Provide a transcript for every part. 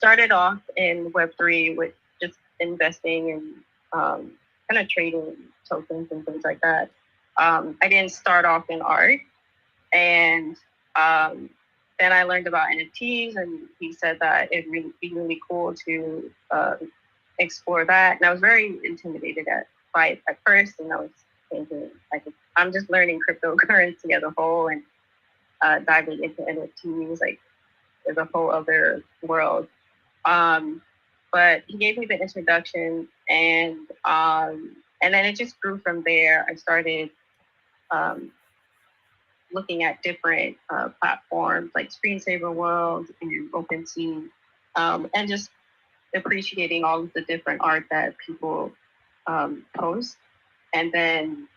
started off in Web3 with just investing in kind of trading tokens and things like that. I didn't start off in art, and then I learned about NFTs, and he said that it'd really be really cool to explore that. And I was very intimidated by it at first, and I was thinking, like, I'm just learning cryptocurrency as a whole, and diving into NFTs, like, there's a whole other world. But he gave me the introduction, and then it just grew from there. I started looking at different platforms like Screensaver World and OpenSea, and just appreciating all of the different art that people post. And then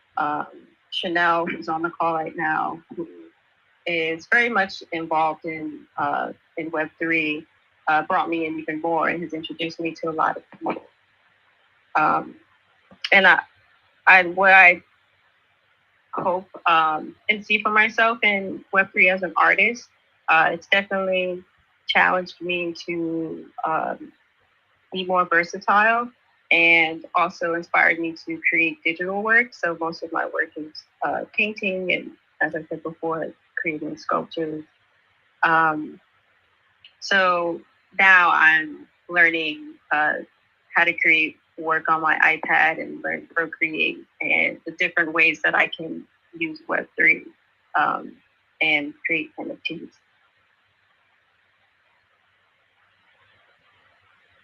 Chanel, who's on the call right now, who is very much involved in Web3, brought me in even more and has introduced me to a lot of people. And what I hope and see for myself in Web3 as an artist, it's definitely challenged me to be more versatile, and also inspired me to create digital work. So most of my work is painting, and as I said before, creating sculptures. So now I'm learning how to create work on my iPad and learn Procreate and the different ways that I can use Web3 and create NFTs.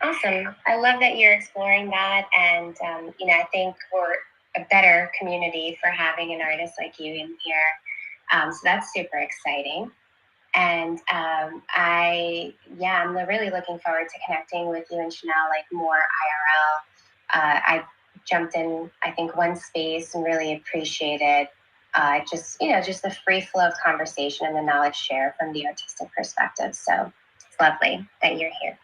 Awesome. I love that you're exploring that. And, I think we're a better community for having an artist like you in here. So that's super exciting. And I'm really looking forward to connecting with you and Chanel, like, more IRL. I jumped in, I think, one space and really appreciated just the free flow of conversation and the knowledge share from the artistic perspective. So it's lovely that you're here.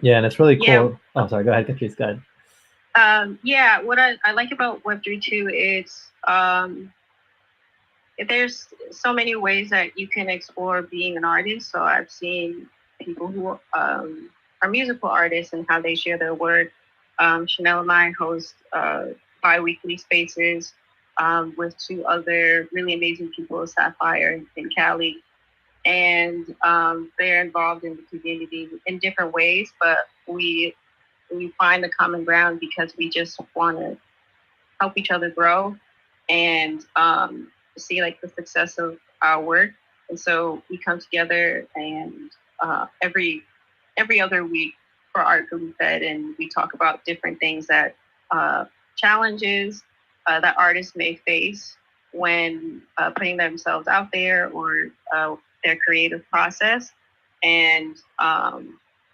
Yeah, and it's really cool. Yeah. Oh, sorry. Go ahead, Catrice. Go ahead. What I like about Web3 too is there's so many ways that you can explore being an artist. So I've seen people who are musical artists and how they share their work. Chanel and I host bi-weekly spaces with two other really amazing people, Sapphire and Callie. And they're involved in the community in different ways, but we find the common ground because we just want to help each other grow and see, like, the success of our work. And so we come together, and every other week for Art Food Fed, and we talk about different things that challenges that artists may face when putting themselves out there, or their creative process. And that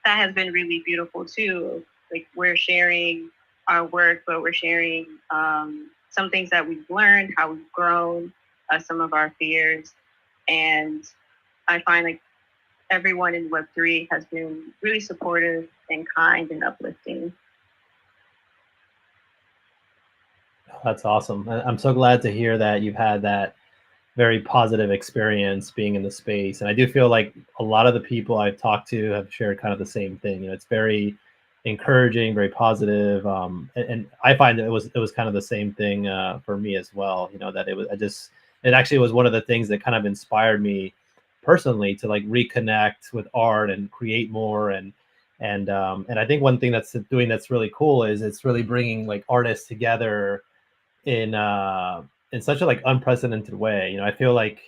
has been really beautiful too. Like, we're sharing our work, but we're sharing some things that we've learned, how we've grown, some of our fears. And I find, like, everyone in Web3 has been really supportive and kind and uplifting. That's awesome. I'm so glad to hear that you've had that very positive experience being in the space. And I do feel like a lot of the people I've talked to have shared kind of the same thing. It's very encouraging, very positive. And I find that it was kind of the same thing for me as well. That it actually was one of the things that kind of inspired me personally to, like, reconnect with art and create more. And I think one thing that's really cool is it's really bringing, like, artists together in such a, like, unprecedented way. I feel like,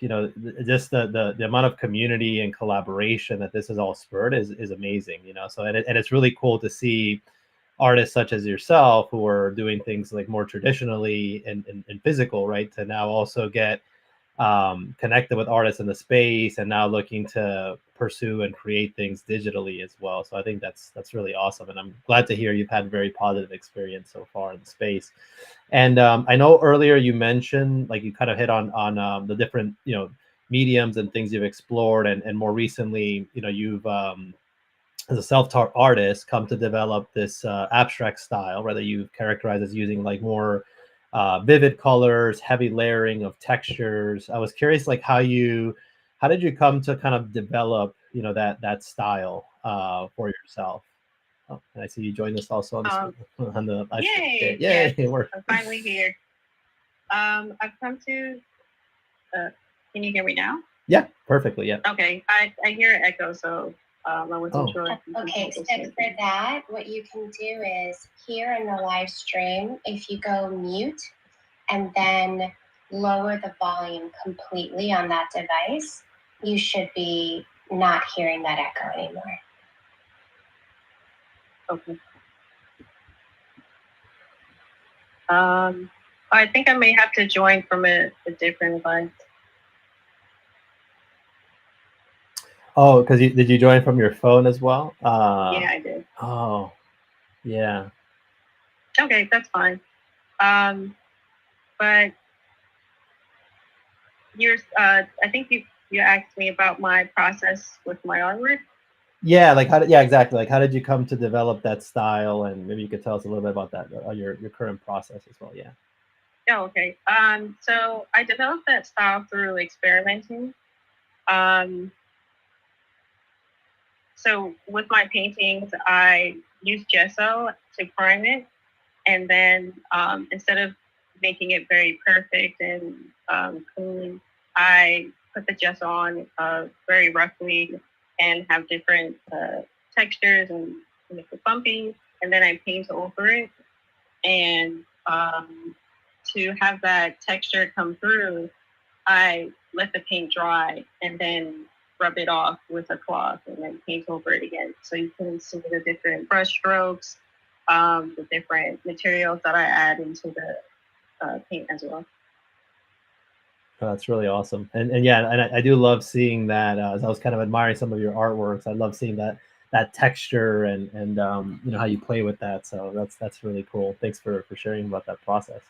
just the amount of community and collaboration that this has all spurred is amazing. So and it's really cool to see artists such as yourself who are doing things, like, more traditionally and physical, right, to now also get connected with artists in the space, and now looking to pursue and create things digitally as well. So I think that's really awesome, and I'm glad to hear you've had a very positive experience so far in the space. And I know earlier you mentioned, like, you kind of hit on the different mediums and things you've explored, and more recently, you've as a self-taught artist come to develop this abstract style, rather you've characterized as using, like, more vivid colors, heavy layering of textures. I was curious, like, how did you come to kind of develop, that style? for yourself. Oh, and I see you joined us also on Um, on the live stream. Yay! Yay! Yes, We're I'm finally here. I've come to. Can you hear me now? yeah, perfectly. Yeah. Okay, I hear an echo, so I wasn't sure. Okay, so for that, what you can do is here in the live stream, if you go mute and then lower the volume completely on that device, you should be not hearing that echo anymore. Okay. I think I may have to join from a different device. Oh, because did you join from your phone as well? Yeah, I did. Oh, yeah. Okay, that's fine. But I think you asked me about my process with my artwork. Yeah, like yeah, exactly. Like, how did you come to develop that style? And maybe you could tell us a little bit about that, your current process as well. Yeah. Oh, okay. So I developed that style through experimenting. So with my paintings, I use gesso to prime it, and then instead of making it very perfect and clean, I put the gesso on very roughly and have different textures and make it bumpy, and then I paint over it. And to have that texture come through, I let the paint dry and then rub it off with a cloth and then paint over it again. So you can see the different brush strokes, the different materials that I add into the paint as well. Oh, that's really awesome. And yeah, and I do love seeing that. As I was kind of admiring some of your artworks, I love seeing that texture and you know, how you play with that. So that's really cool. Thanks for sharing about that process.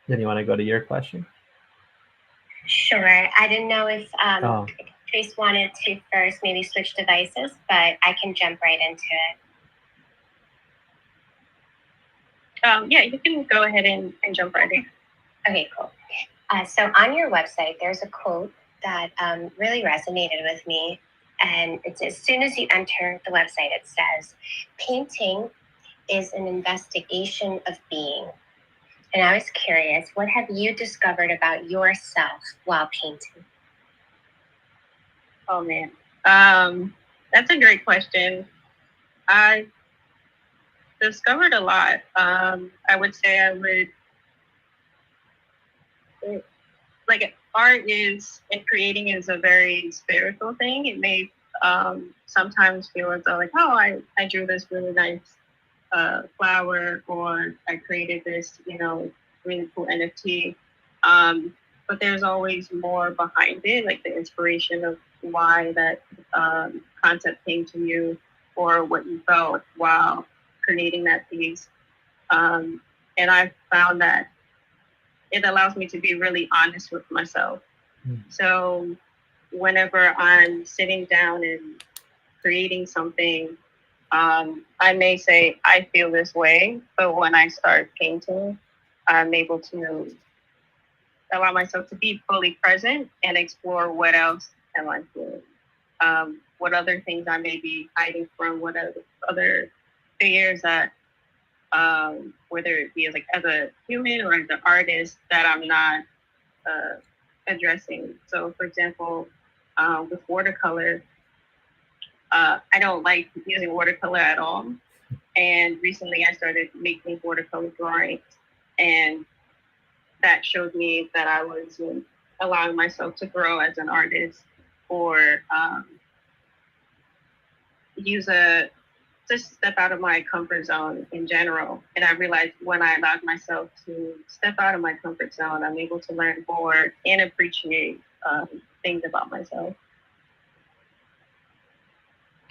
Then you want to go to your question? Sure. I didn't know if Trace wanted to first maybe switch devices, but I can jump right into it. Yeah, you can go ahead and jump right in. Okay, cool. So on your website, there's a quote that really resonated with me. And it's as soon as you enter the website, it says, painting is an investigation of being. And I was curious, what have you discovered about yourself while painting? Oh, man. That's a great question. I discovered a lot. I would say like art is and creating is a very spiritual thing. It may sometimes feel as though like, oh, I drew this really nice flower, or I created this, really cool NFT. But there's always more behind it, like the inspiration of why that concept came to you or what you felt while creating that piece. And I found that it allows me to be really honest with myself. So whenever I'm sitting down and creating something, I may say, I feel this way, but when I start painting, I'm able to allow myself to be fully present and explore what else am I feeling. What other things I may be hiding from, what other fears that, whether it be like as a human or as an artist, that I'm not addressing. So, for example, with watercolor, I don't like using watercolor at all. And recently I started making watercolor drawings, and that showed me that I was allowing myself to grow as an artist, or just step out of my comfort zone in general. And I realized when I allowed myself to step out of my comfort zone, I'm able to learn more and appreciate things about myself.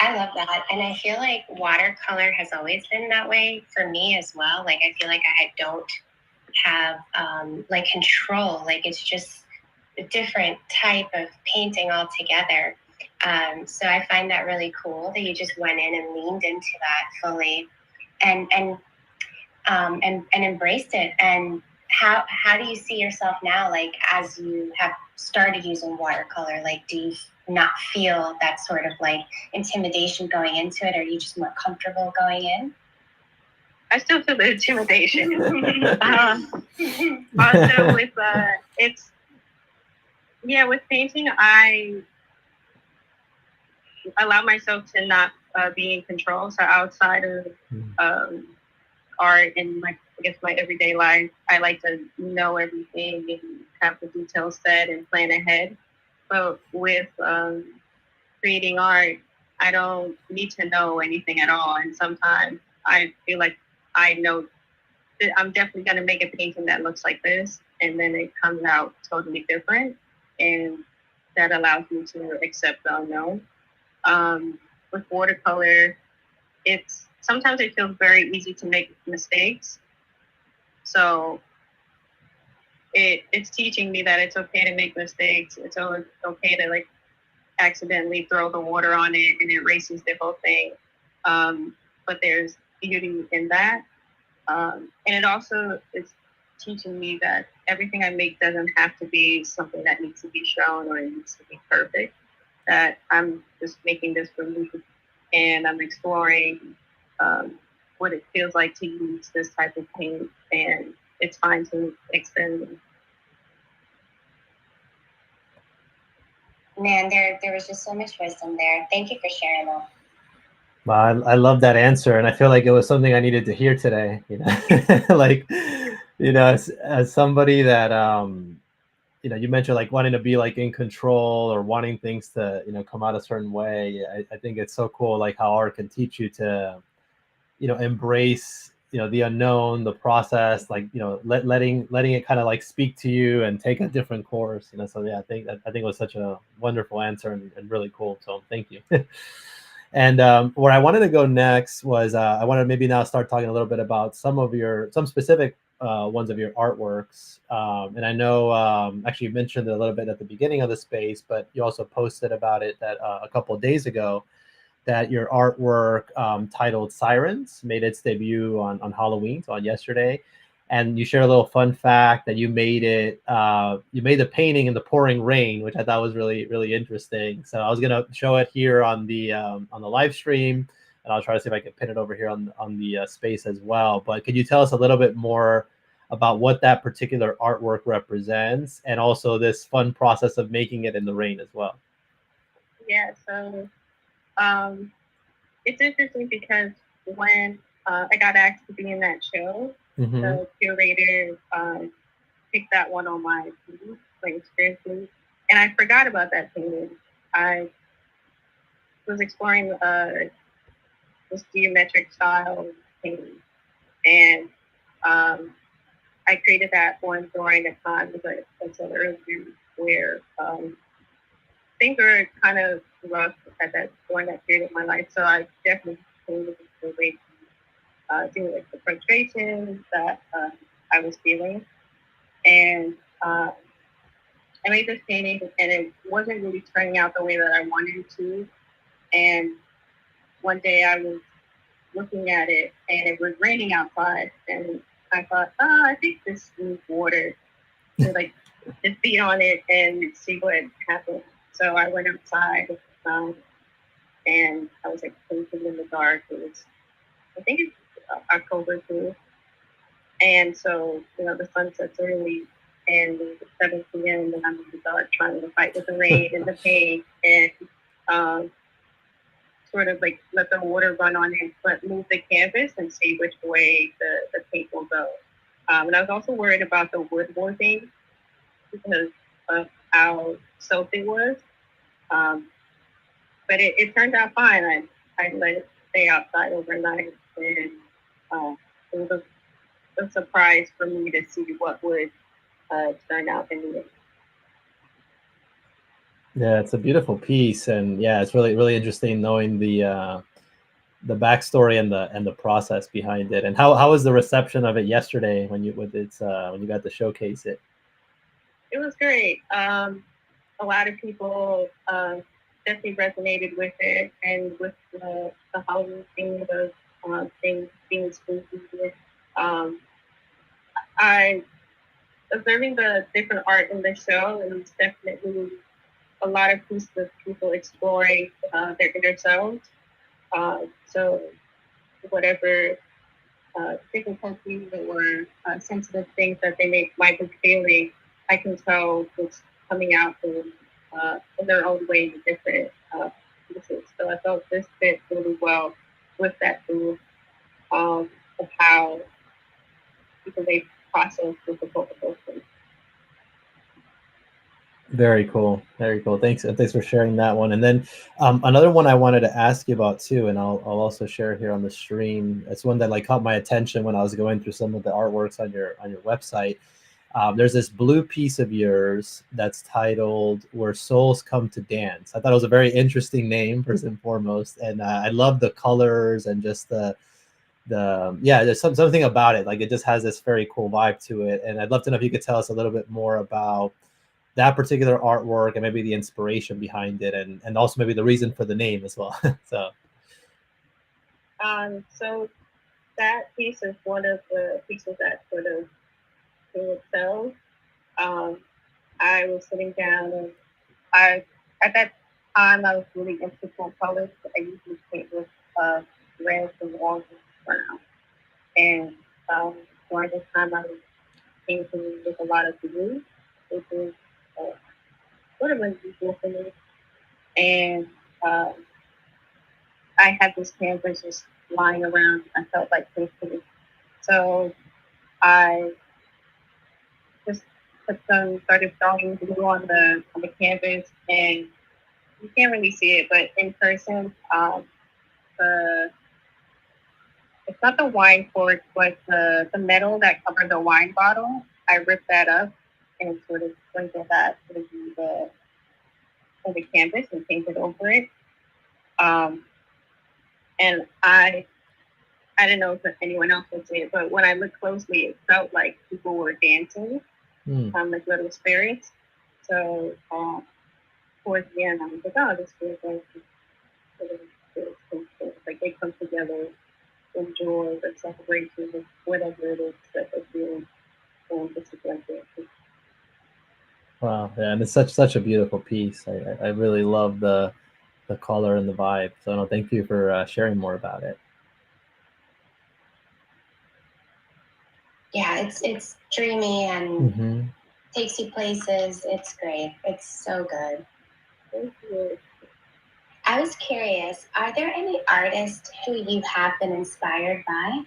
I love that. And I feel like watercolor has always been that way for me as well. Like, I feel like I don't have like control. Like, it's just a different type of painting altogether. So I find that really cool that you just went in and leaned into that fully and embraced it. And how do you see yourself now, like, as you have started using watercolor? Like, not feel that sort of like intimidation going into it? Or are you just more comfortable going in? I still feel the intimidation. Also, with with painting, I allow myself to not be in control. So outside of art and my everyday life, I like to know everything and have the details set and plan ahead. But with creating art, I don't need to know anything at all. And sometimes I feel like I know that I'm definitely going to make a painting that looks like this, and then it comes out totally different. And that allows me to accept the unknown. With watercolor, sometimes it feels very easy to make mistakes. So it's teaching me that it's okay to make mistakes. It's okay to like accidentally throw the water on it and it erases the whole thing. But there's beauty in that. And it also is teaching me that everything I make doesn't have to be something that needs to be shown or it needs to be perfect. That I'm just making this for me and I'm exploring what it feels like to use this type of paint, and it's fine to experiment. Man, there was just so much wisdom there. Thank you for sharing that. Well, I love that answer, and I feel like it was something I needed to hear today. Like, as somebody that you mentioned like wanting to be like in control or wanting things to come out a certain way. I think it's so cool, like how art can teach you to embrace the unknown, the process, like letting it kind of like speak to you and take a different course. So yeah, I think it was such a wonderful answer and really cool. So thank you. And where I wanted to go next was I wanted to maybe now start talking a little bit about some specific ones of your artworks. And I know actually you mentioned it a little bit at the beginning of the space, but you also posted about it that a couple of days ago, that your artwork titled Sirens made its debut on Halloween, so on yesterday. And you shared a little fun fact that you made the painting in the pouring rain, which I thought was really, really interesting. So I was gonna show it here on the live stream, and I'll try to see if I can pin it over here on the space as well. But could you tell us a little bit more about what that particular artwork represents, and also this fun process of making it in the rain as well? Yeah, so it's interesting because when I got asked to be in that show, the curator picked that one on my experiences, and I forgot about that painting. I was exploring this geometric style painting, and I created that one during a time, as I said earlier, where things were kind of rough at that during that period of my life. So I definitely came to relate to like the frustration that I was feeling, and I made this painting, and it wasn't really turning out the way that I wanted it to. And one day I was looking at it, and it was raining outside, and I thought, I think this needs water to like just be on it and see what happens. So I went outside, and I was like painting in the dark. It was, I think it's October too, and so the sun sets early, and it's 7 p.m. and I'm in the dark trying to fight with the rain and the pain, and sort of like let the water run on it, but move the canvas and see which way the paint will go. And I was also worried about the wood warping because of how soaked it was. But it turned out fine. I let it stay outside overnight, and it was a surprise for me to see what would turn out in the end. Yeah, it's a beautiful piece, and yeah, it's really, really interesting knowing the backstory and the process behind it. And how was the reception of it yesterday when you got to showcase it? It was great. A lot of people definitely resonated with it, and with the Halloween theme of things being spooky. I observing the different art in the show, and it's definitely a lot of pieces of people exploring their inner selves. So whatever difficulties or sensitive things that might be feeling, I can tell it's coming out in their own way in different pieces. So I felt this fit really well with that move of how people may process difficult emotions. Very cool. Very cool. Thanks for sharing that one. And then another one I wanted to ask you about too, and I'll also share here on the stream. It's one that like caught my attention when I was going through some of the artworks on your website. There's this blue piece of yours that's titled "Where Souls Come to Dance." I thought it was a very interesting name, first and foremost, and I love the colors and just the yeah. There's something about it, like it just has this very cool vibe to it. And I'd love to know if you could tell us a little bit more about that particular artwork and maybe the inspiration behind it, and also maybe the reason for the name as well. So that piece is one of the pieces that sort of to itself. Um, I was sitting down and I at that time I was really into full colors. I usually paint with reds and orange and brown. And during this time I was painting with a lot of blue, which is uh, sort of unusual for me. And um, I had this canvas just lying around. I felt like painting. So I just started throwing glue on the canvas, and you can't really see it, but in person, the it's not the wine cork, but the metal that covered the wine bottle. I ripped that up and sort of sprinkled that into the canvas and painted over it. Um, and I didn't know if anyone else would see it, but when I looked closely, it felt like people were dancing, like little spirits. So towards the end, I was like, oh, this feels like like they come together, enjoy the celebration of whatever it is that they're doing, and this is like dancing. Wow, yeah, and it's such a beautiful piece. I really love the color and the vibe. So no, thank you for sharing more about it. Yeah, it's dreamy and takes you places. It's great. It's so good. Thank you. I was curious, are there any artists who you have been inspired by?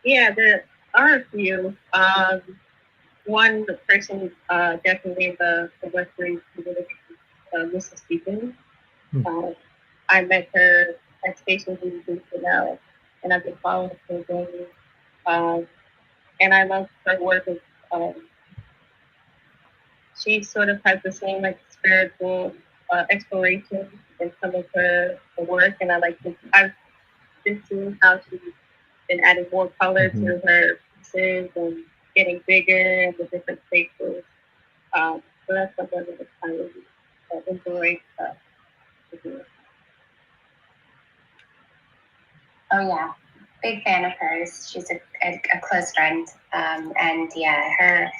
Yeah, there are a few. One person, definitely the Western community, Mrs. Stevens. Uh, I met her at Station BBC now, and I've been following her journey. Um, and I love her work. Um, she sort of has the same like spiritual exploration in some of her work, and I've been seeing how she's been adding more color to her pieces and getting bigger and the different spaces. So that's something that I really enjoy. Oh yeah, big fan of hers. She's a close friend, and yeah, her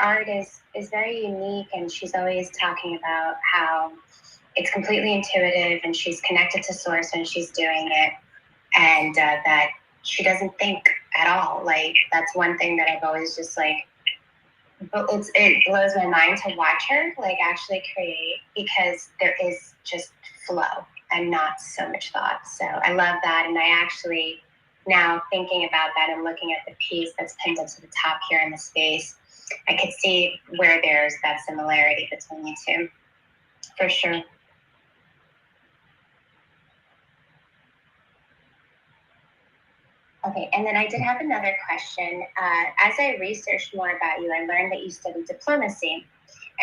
art is very unique, and she's always talking about how it's completely intuitive, and she's connected to source when she's doing it, and that she doesn't think at all. Like that's one thing that I've always just like. It blows my mind to watch her like actually create because there is just flow and not so much thought. So I love that. And I actually, now thinking about that and looking at the piece that's pinned up to the top here in the space, I could see where there's that similarity between you two, for sure. Okay, and then I did have another question. As I researched more about you, I learned that you studied diplomacy.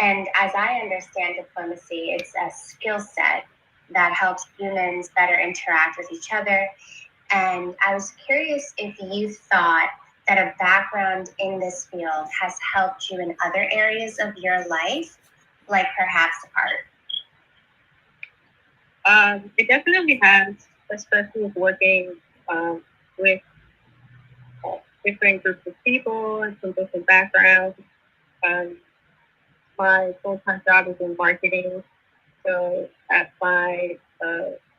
And as I understand diplomacy, it's a skill set that helps humans better interact with each other. And I was curious if you thought that a background in this field has helped you in other areas of your life, like perhaps art. It definitely has, especially with working with different groups of people and from different backgrounds. Um, my full-time job is in marketing. So at my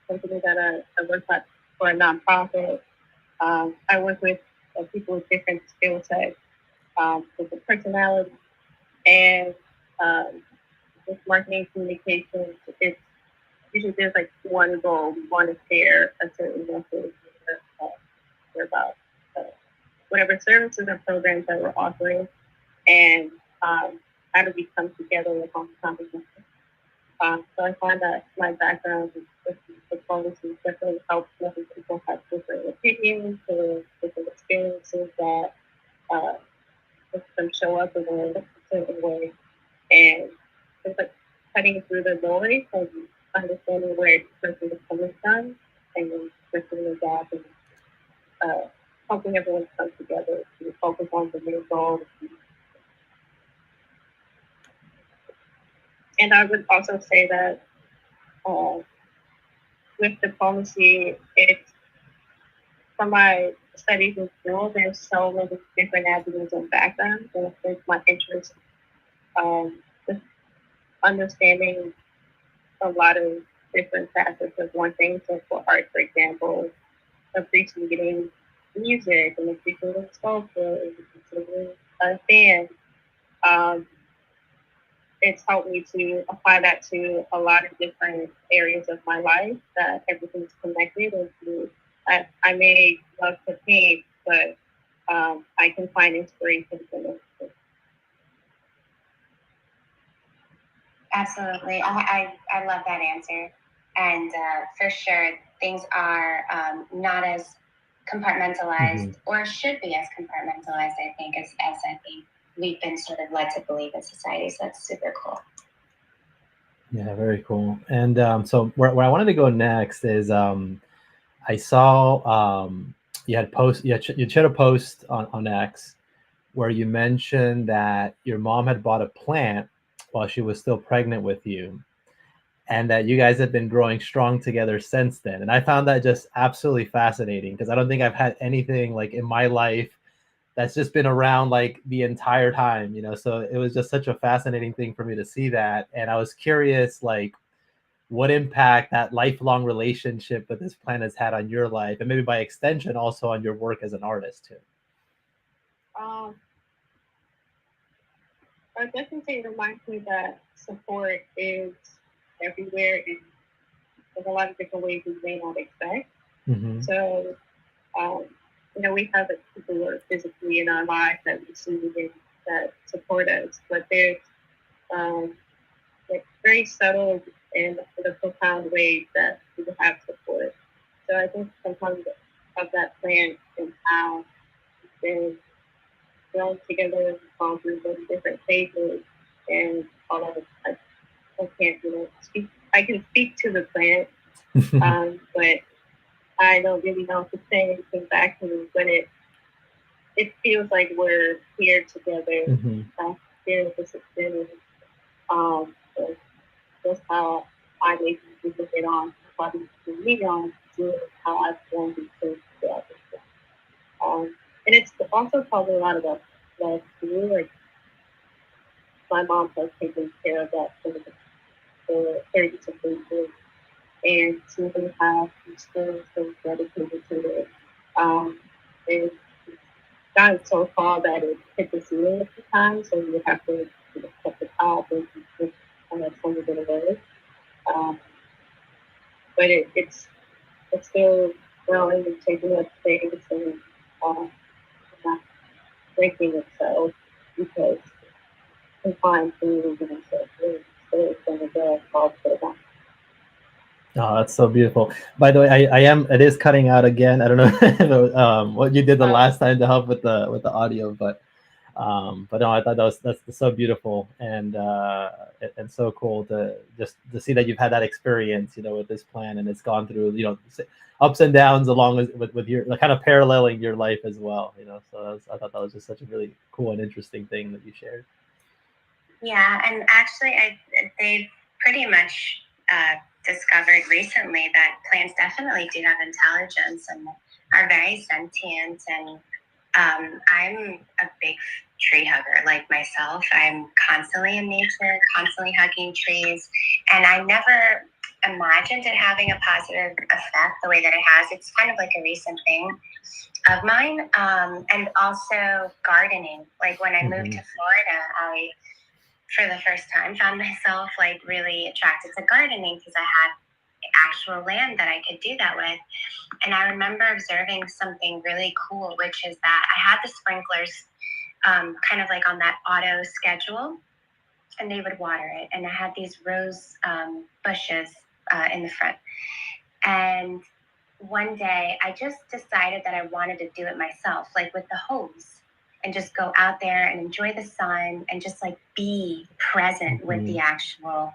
company that I work at for a nonprofit, I work with people with different skill sets, different personalities, and um, with marketing communications, it's usually there's like one goal. We want to share a certain message about uh, whatever services or programs that we're offering, and how do we come together with conversation. So I find that my background with diplomacy definitely helps other people have different opinions or different experiences that uh, make them show up in a certain way. And it's like cutting through the noise and understanding where each person is coming from and then switching the gap and helping everyone come together to focus on the main goal. And I would also say that uh, with diplomacy, it's from my studies in school, there's so many different avenues and backgrounds, and I think my interest just understanding a lot of different facets of one thing. So for art, for example, appreciating music and appreciating sculpture and appreciating dance. Um, it's helped me to apply that to a lot of different areas of my life that everything's connected into. I may love to paint, but I can find inspiration from it. Absolutely. I love that answer. And for sure, things are not as compartmentalized or should be as compartmentalized, I think, as I think we've been sort of led to believe in society. So that's super cool. Yeah, very cool. And so where I wanted to go next is I saw you had you shared a post on X where you mentioned that your mom had bought a plant while she was still pregnant with you, and that you guys have been growing strong together since then. And I found that just absolutely fascinating because I don't think I've had anything like in my life that's just been around like the entire time, you know. So it was just such a fascinating thing for me to see that. And I was curious, like, what impact that lifelong relationship with this plant has had on your life, and maybe by extension also on your work as an artist too. Um, I definitely say it reminds me that support is everywhere and there's a lot of different ways we may not expect. Mm-hmm. So, um, we have like, people who are physically in our lives that we see and that support us, but there's um, like very subtle and the profound ways that people have support. So I think sometimes of that plan and how they've grown together, gone through those different phases, and all of it. I can't, speak. I can speak to the plant, but I don't really know if to say anything back to me. But it feels like we're here together, here with the system. So that's how I make people get on. Probably to me on to how I've grown into together. And it's also probably a lot about love too. Like my mom has taken care of that for 30 something years, and to really have still so dedicated to it. And gotten so far that it hit the ceiling at the time, so you have to cut the top and just kind of some of it away. Um, but it's still growing and taking up space and not breaking itself because confined to so it's going to go all for that. Oh, that's so beautiful. By the way, it is cutting out again. I don't know what you did the last time to help with the audio, but no, I thought that's so beautiful and so cool to see that you've had that experience, with this plan, and it's gone through, ups and downs along with your kind of paralleling your life as well, So I thought that was just such a really cool and interesting thing that you shared. Yeah, and actually, they've pretty much discovered recently that plants definitely do have intelligence and are very sentient, and I'm a big tree hugger like myself. I'm constantly in nature, constantly hugging trees, and I never imagined it having a positive effect the way that it has. It's kind of like a recent thing of mine. And also gardening. Like when I moved to Florida, I, for the first time, found myself like really attracted to gardening because I had actual land that I could do that with. And I remember observing something really cool, which is that I had the sprinklers kind of like on that auto schedule, and they would water it. And I had these rose bushes in the front. And one day I just decided that I wanted to do it myself, like with the hose, and just go out there and enjoy the sun and just like be present with the actual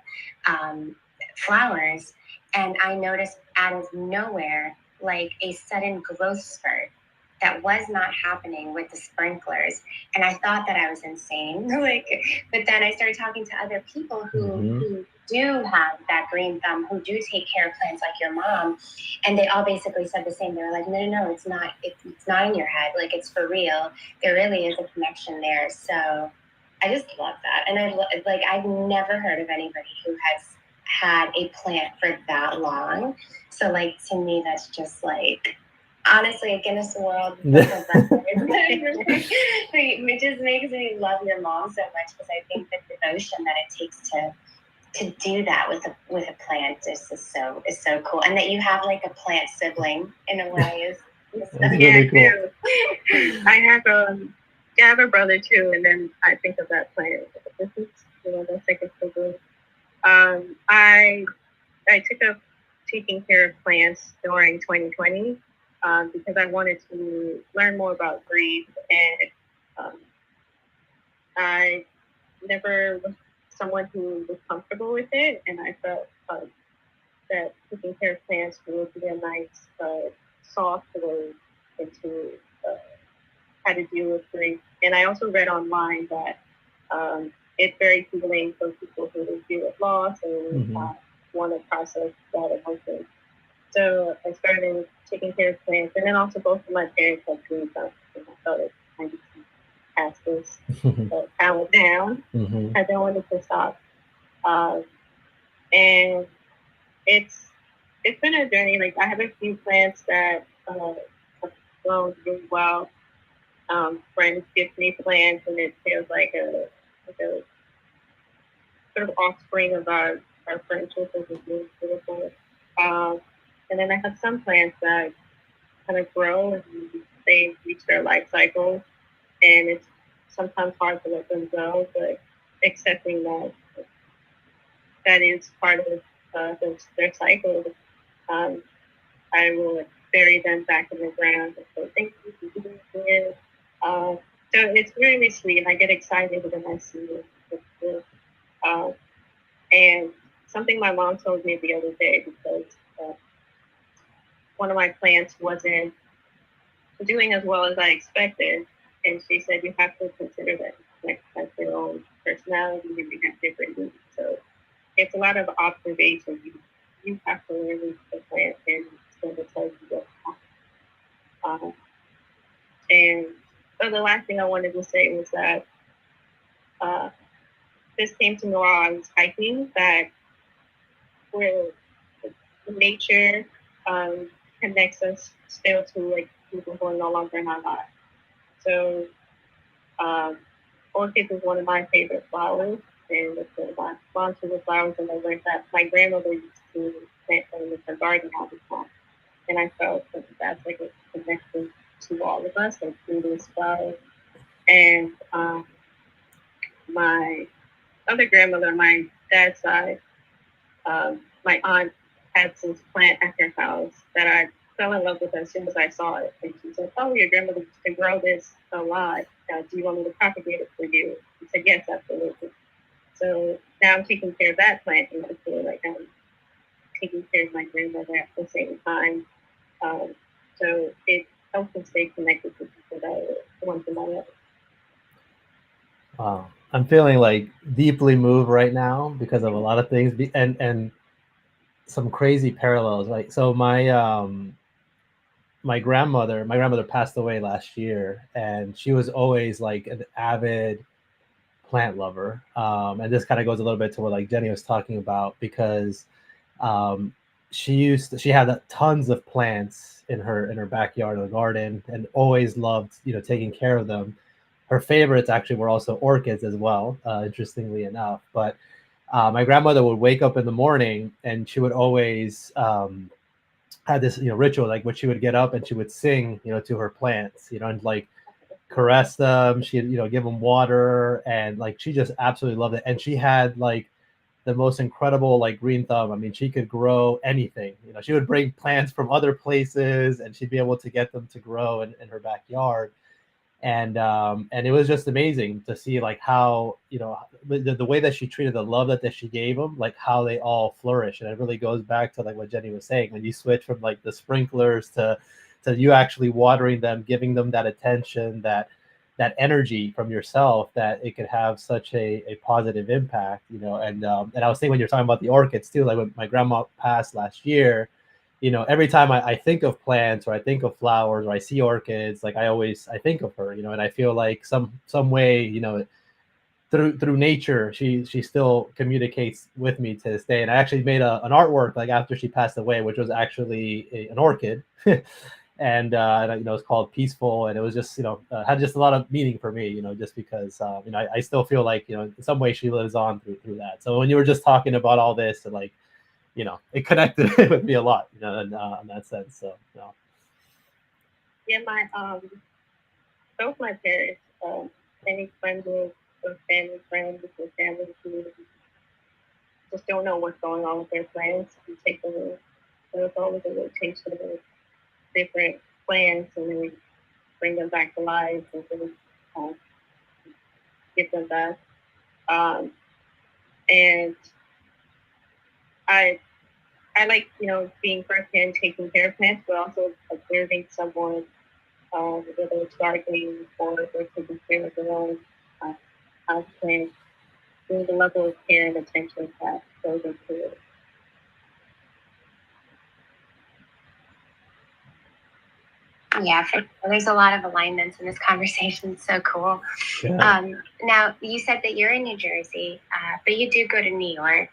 flowers. And I noticed out of nowhere, like a sudden growth spurt that was not happening with the sprinklers. And I thought that I was insane. Like, but then I started talking to other people who do have that green thumb, who do take care of plants like your mom. And they all basically said the same. They were like, no, it's not. It's not in your head. Like, it's for real. There really is a connection there. So I just love that. And I've never heard of anybody who has had a plant for that long. So like, to me, that's just like, honestly, a Guinness World Book of Records. It just makes me love your mom so much, because I think the devotion that it takes to do that with a plant is so cool. And that you have like a plant sibling in a way is really cool. I have a brother too, and then I think of that plant. This is, the second sibling. I took up taking care of plants during 2020 because I wanted to learn more about grief, and I never was someone who was comfortable with it, and I felt that taking care of plants would be a nice, soft way into how to deal with grief. And I also read online that it's very healing for people who deal with loss and want to process that emotion. So I started taking care of plants, and then also both of my parents had green thumbs, and I thought I need to pass this talent down. I don't want it to stop. And it's been a journey. Like, I have a few plants that have grown really well. Friends give me plants, and it feels like a sort of offspring of our friendship, which is really beautiful. And then I have some plants that kind of grow and they reach their life cycle, and it's sometimes hard to let them go, but accepting that is part of their cycle. I will bury them back in the ground and say thank you for doing it. So it's really sweet, and I get excited when I see it. And something my mom told me the other day, because one of my plants wasn't doing as well as I expected, and she said you have to consider that plants have their own personality and they have different needs. So it's a lot of observation. You have to learn the plant, and it's going to tell you what and so the last thing I wanted to say was that this came to me while I was hiking, that where nature connects us still to like people who are no longer in our lives. So orchids is one of my favorite flowers, and it's one of my mom's favorite flowers, and I learned that my grandmother used to plant them in her garden all the time. And I felt that that's like a connection to all of us, like through this flower. And my other grandmother, on my dad's side, my aunt had this plant at her house that I fell in love with as soon as I saw it. And she said, "Oh, your grandmother used to grow this a lot. Do you want me to propagate it for you?" I said, "Yes, absolutely." So now I'm taking care of that plant, and I feel like I'm taking care of my grandmother at the same time. So it helps me stay connected to people that I want to know. Wow. I'm feeling like deeply moved right now because of a lot of things, and some crazy parallels. Like, so my grandmother passed away last year, and she was always like an avid plant lover. And this kind of goes a little bit to what like Jenny was talking about, because um, she had tons of plants in her backyard or garden, and always loved taking care of them. Her favorites actually were also orchids as well, interestingly enough. But my grandmother would wake up in the morning, and she would always had this ritual, like when she would get up and she would sing to her plants, and like caress them. She'd give them water, and like she just absolutely loved it. And she had like the most incredible like green thumb. I mean, she could grow anything. She would bring plants from other places, and she'd be able to get them to grow in her backyard. And it was just amazing to see like how the way that she treated, the love that she gave them, like how they all flourish. And it really goes back to like what Jenny was saying, when you switch from like the sprinklers to you actually watering them, giving them that attention, that energy from yourself, that it could have such a positive impact. And I was thinking, when you're talking about the orchids too, like when my grandma passed last year, every time I think of plants, or I think of flowers, or I see orchids, like I think of her, and I feel like some way, through nature, she still communicates with me to this day. And I actually made an artwork like after she passed away, which was actually an orchid. And it's called Peaceful, and it was just had just a lot of meaning for me, just because I still feel like in some way she lives on through that. So when you were just talking about all this, and like it connected with me a lot, in that sense. So, Yeah, both my parents, any friends with family friends with family community, just don't know what's going on with their plants. You take them in, there's always a rotation of different plants, and then we bring them back to life, and then um, give them back. Um, and I I like being firsthand taking care of plants, but also observing someone, whether it's gardening or they're taking care of their own uh, house plants, the level of care and attention that goes into it. Yeah, there's a lot of alignments in this conversation. It's so cool. yeah. Now, you said that you're in New Jersey, but you do go to New York.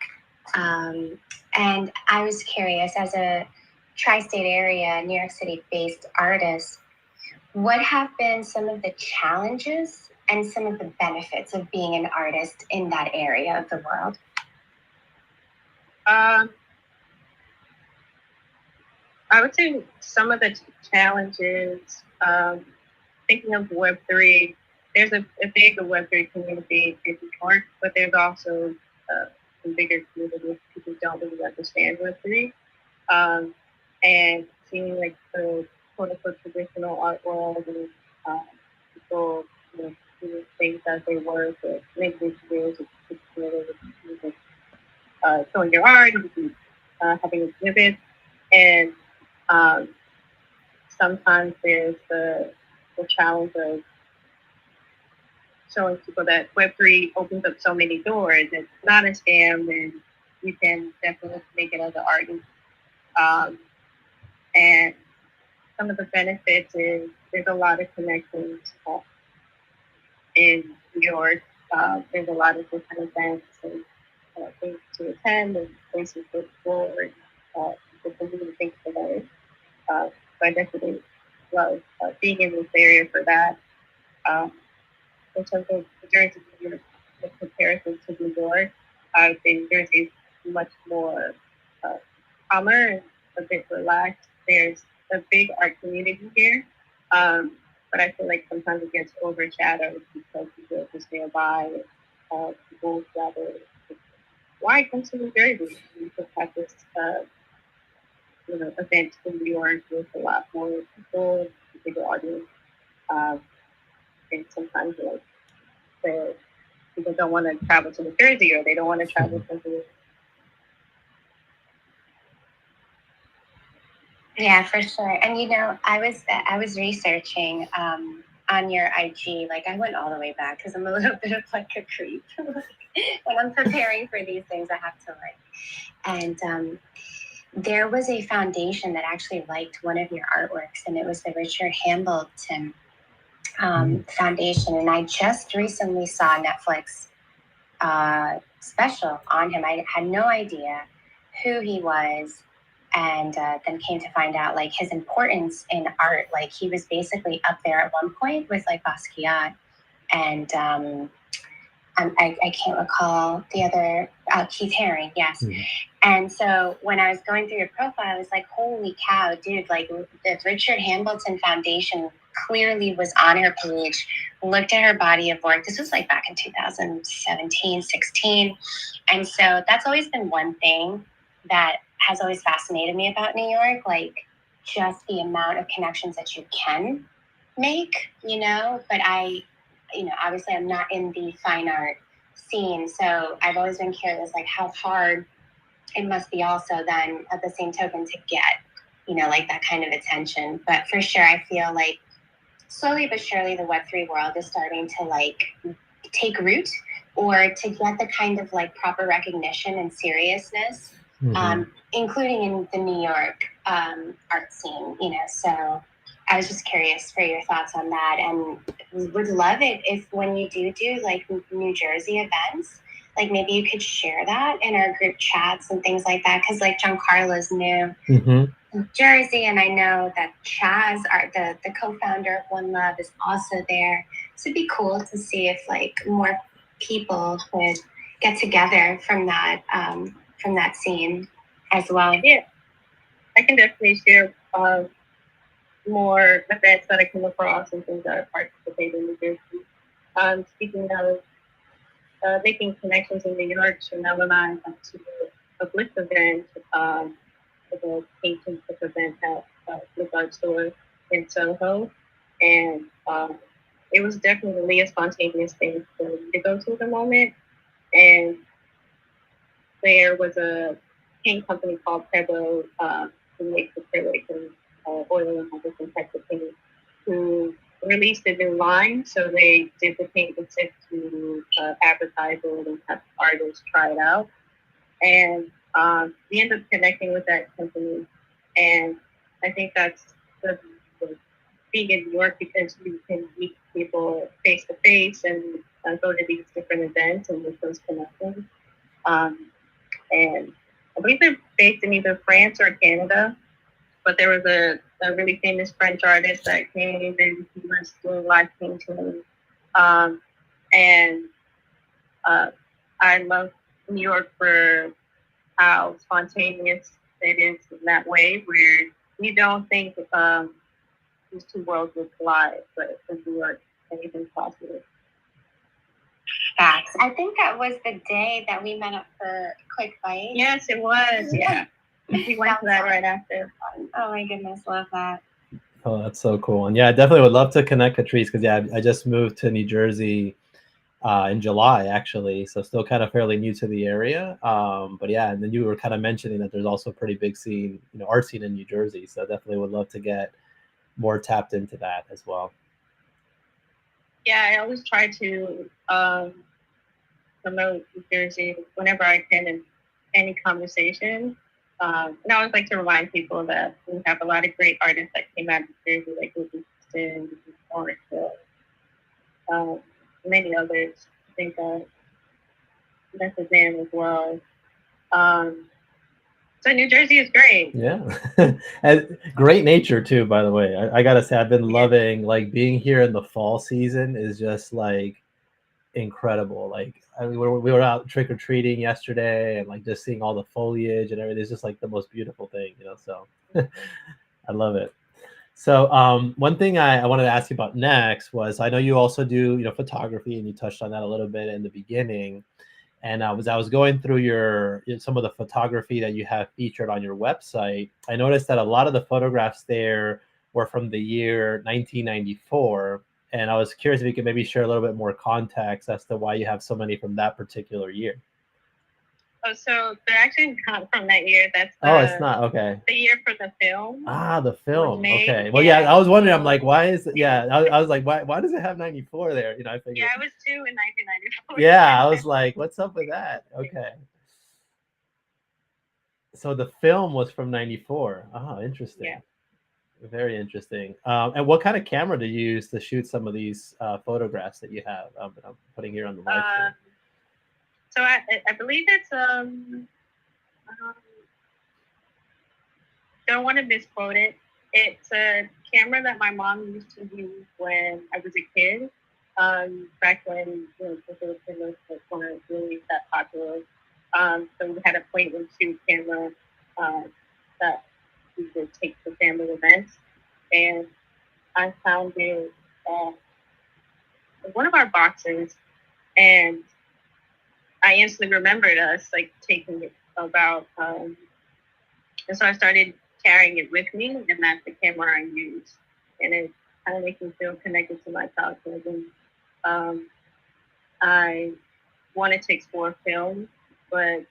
And I was curious, as a tri-state area, New York City-based artist, what have been some of the challenges and some of the benefits of being an artist in that area of the world? I would say some of the challenges, thinking of Web3, there's a big Web3 community in New York, but there's also a bigger community of people who don't really understand Web3. Um, and seeing like the quote unquote traditional art world, and people do things as they work, or making videos, showing your art, and having exhibits. And um, sometimes there's the challenge of showing people that Web3 opens up so many doors. It's not a scam, and you can definitely make it as an artist. And some of the benefits is there's a lot of connections in New York. There's a lot of different events and things to attend, and places to explore, and people to do things for those. So I definitely love being in this area for that. Um, in terms of Jersey, in comparison to New York, I would say Jersey is much more uh, calmer and a bit relaxed. There's a big art community here, but I feel like sometimes it gets overshadowed because people just nearby. People rather, why come to New Jersey? You could have this, event in New York with a lot more people, a bigger audience, um, and sometimes like the people don't want to travel to New Jersey, or they don't want to travel to the. Yeah, for sure. And I was researching on your IG. Like, I went all the way back because I'm a little bit of like a creep. When I'm preparing for these things, I have to like. And there was a foundation that actually liked one of your artworks, and it was the Richard Hambleton Foundation. And I just recently saw a Netflix special on him. I had no idea who he was, and then came to find out like his importance in art. Like he was basically up there at one point with like Basquiat and I can't recall the other, Keith Haring, yes. Mm-hmm. And so when I was going through your profile, I was like, holy cow, dude, like the Richard Hambleton Foundation clearly was on her page, looked at her body of work. This was like back in 2017, 16. And so that's always been one thing that has always fascinated me about New York, like just the amount of connections that you can make, you know, but obviously I'm not in the fine art scene. So I've always been curious, like how hard it must be also then at the same token to get, you know, like that kind of attention. But for sure, I feel like slowly but surely the Web3 world is starting to like take root or to get the kind of like proper recognition and seriousness, including in the New York art scene, you know, so I was just curious for your thoughts on that, and would love it if when you do like New Jersey events, like maybe you could share that in our group chats and things like that. Because like Giancarlo's new New Jersey, and I know that Chaz, the co-founder of One Love, is also there. So it'd be cool to see if like more people could get together from that scene as well. Yeah, I can definitely share more events that I come across and things that I participate in New Jersey. Speaking of making connections in New York, Chanel and I went to a Blitz event, the painting event at the art store in Soho, and it was definitely a spontaneous thing for me to go to at the moment. And there was a paint company called Pebble who makes acrylic and oil and different types of paint, who released a new line. So they did the paint with it to advertise it and have artists try it out. And we ended up connecting with that company. And I think that's the being in New York, because you can meet people face to face and go to these different events and make those connections. And I believe they're based in either France or Canada, but there was a really famous French artist that came and he was doing live painting. And I love New York for how spontaneous it is in that way, where you don't think these two worlds would collide, but in New York, anything's possible. Facts. I think that was the day that we met up for a quick bite. Yes, it was. Yeah. We went to that right after. Oh my goodness, love that. Oh, that's so cool. And yeah, I definitely would love to connect, Catrice, because yeah, I just moved to New Jersey in July, actually. So still kind of fairly new to the area. But yeah, and then you were kind of mentioning that there's also a pretty big scene, you know, art scene in New Jersey. So definitely would love to get more tapped into that as well. Yeah, I always try to promote New Jersey whenever I can in any conversation. And I always like to remind people that we have a lot of great artists that came out of New Jersey, like Houston, Orange, many others. I think that's his name as well. So New Jersey is great. Yeah, and great nature too. By the way, I gotta say I've been loving like being here in the fall season is just like incredible. Like I mean, we were out trick or treating yesterday, and like just seeing all the foliage and everything. It's just like the most beautiful thing, you know. So I love it. So one thing I wanted to ask you about next was I know you also do photography, and you touched on that a little bit in the beginning. And I was going through some of the photography that you have featured on your website. I noticed that a lot of the photographs there were from the year 1994. And I was curious if you could maybe share a little bit more context as to why you have so many from that particular year. Oh, so they're actually not from that year. That's it's not. Okay. The year for the film. The film. Okay. Well, yeah, I was wondering. I'm like, why is it? Yeah, I was like, why does it have 94 there? I figured. Yeah, I was 2 in 1994. Yeah, I was like, what's up with that? Okay. So the film was from '94. Oh, interesting. Yeah. Very interesting. And what kind of camera do you use to shoot some of these photographs that you have? I'm putting here on the live stream. So I believe it's don't want to misquote it. It's a camera that my mom used to use when I was a kid. Back when digital cameras weren't really that popular. So we had a point and shoot camera that we would take to family events, and I found it in one of our boxes, and I instantly remembered us like taking it about, and so I started carrying it with me, and that's the camera I use, and it kind of makes me feel connected to my childhood. And I wanted to explore film, but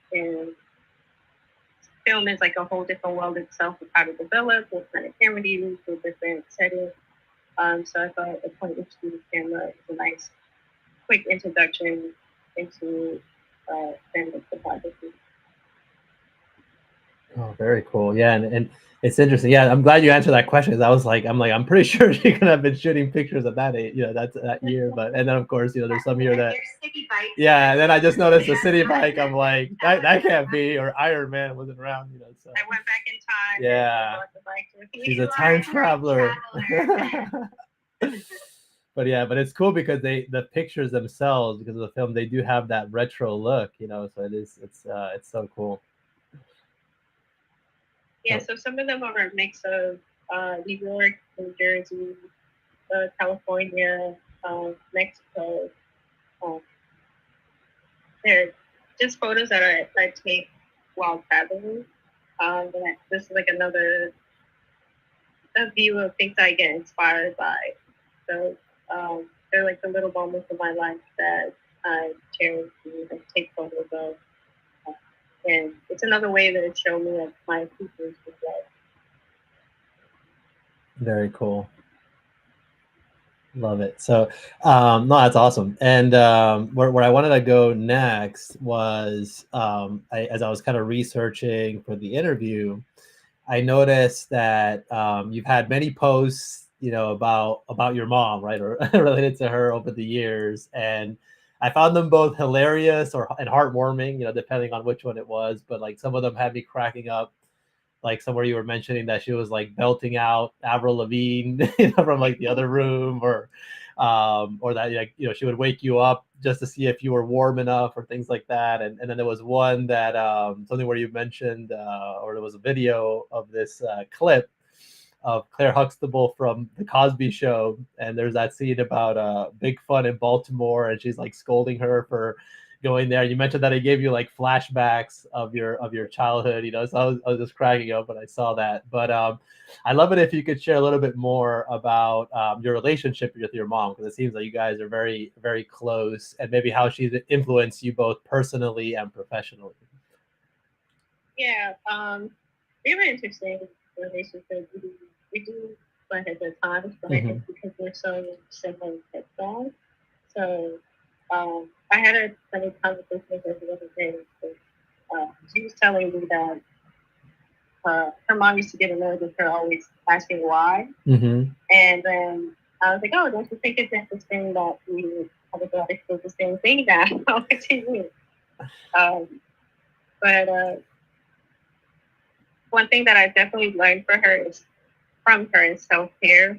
film is like a whole different world itself of how to develop, what kind of camera to use, what different settings. So I thought a point and shoot camera is a nice, quick introduction into film photography. Oh, very cool. Yeah, and it's interesting. Yeah, I'm glad you answered that question because I'm pretty sure she could have been shooting pictures of that age, that's that year. But and then of course, there's some here that yeah, and then I just noticed the city bike. I'm like, that can't be, or Iron Man wasn't around, So I went back in time. Yeah, And the bike with me. she's a time traveler. But yeah, but it's cool because the pictures themselves, because of the film, they do have that retro look, So it's so cool. Yeah, so some of them are a mix of New York, New Jersey, California, Mexico. Um, they're just photos that I take while traveling. And this is like another a view of things I get inspired by. So they're like the little moments of my life that I cherish and take photos of. And it's another way to show me like my people's life. Very cool. Love it. So, no, that's awesome. And where I wanted to go next was, as I was kind of researching for the interview, I noticed that you've had many posts, about your mom, right, or related to her over the years, and I found them both hilarious and heartwarming, depending on which one it was. But like some of them had me cracking up, like somewhere you were mentioning that she was like belting out Avril Lavigne, from like the other room, or that like she would wake you up just to see if you were warm enough or things like that. And then there was one that something where you mentioned, or there was a video of this clip of Claire Huxtable from the Cosby Show, and there's that scene about Big Fun in Baltimore, and she's like scolding her for going there. You mentioned that it gave you like flashbacks of your childhood, So I was just cracking up when I saw that. But I love it if you could share a little bit more about your relationship with your mom, because it seems like you guys are very, very close, and maybe how she's influenced you both personally and professionally. Yeah, we have an interesting relationship. We do butt heads at times, but I think because we're so similar in style. So I had a funny conversation with her the other day. She was telling me that her mom used to get annoyed with her always asking why. And then I was like, oh, don't you think it's interesting that we have a daughter who does the same thing now? What do you mean? But one thing that I definitely learned from her is self-care.